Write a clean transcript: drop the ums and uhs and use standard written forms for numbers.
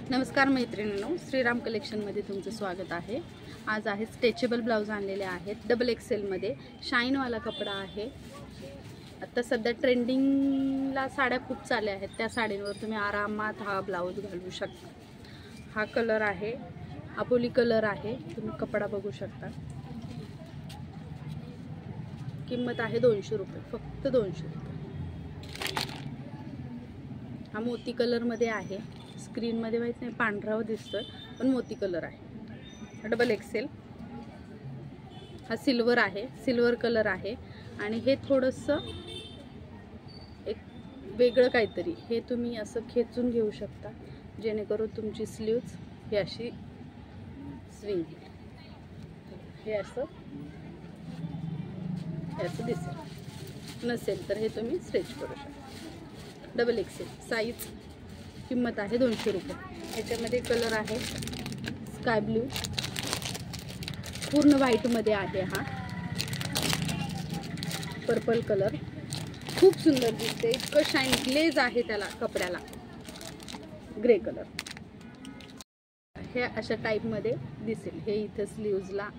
नमस्कार मैत्रिणींनो, श्रीराम कलेक्शनमध्ये तुमचं स्वागत आहे। आज आहे स्ट्रेचेबल ब्लाउज आणलेले आहेत डबल एक्सेल मध्ये। शाईनवाला कपडा आहे। आता सध्या ट्रेंडिंगला साड्या खूप चालल्या आहेत, त्या साडींवर तुम्ही आरामात हा ब्लाउज घालू शकता। हा कलर आहे, अपोली कलर आहे, तुम्ही कपडा बघू शकता। किंमत आहे 200 रुपये, फक्त 200 रुपये। हा मोती कलर मध्ये आहे, स्क्रीन मध्ये माहित नाही पांढरा दिसतोय पण मोती कलर आहे। Double XL. हा सिल्वर आहे, सिल्वर कलर आहे आणि हे थोडंसं एक वेगळं काहीतरी, हे तुम्ही असं खेचून घेऊ शकता जेणेकरून तुमची स्लीव्ज ही अशी स्विंग हे असं दिसेल। नसेल तर हे तुम्ही स्ट्रेच करू शकता। Double XL size. किंमत आहे 200 रुपये। याच्यामध्ये कलर आहे स्काय ब्लू, पूर्ण व्हाईट मध्ये आहे। हा पर्पल कलर खूप सुंदर दिसते, इतकं शाईन ग्लेज आहे त्याला कपड्याला। ग्रे कलर हे अशा टाइप मध्ये दिसेल, हे इथे स्लीव्जला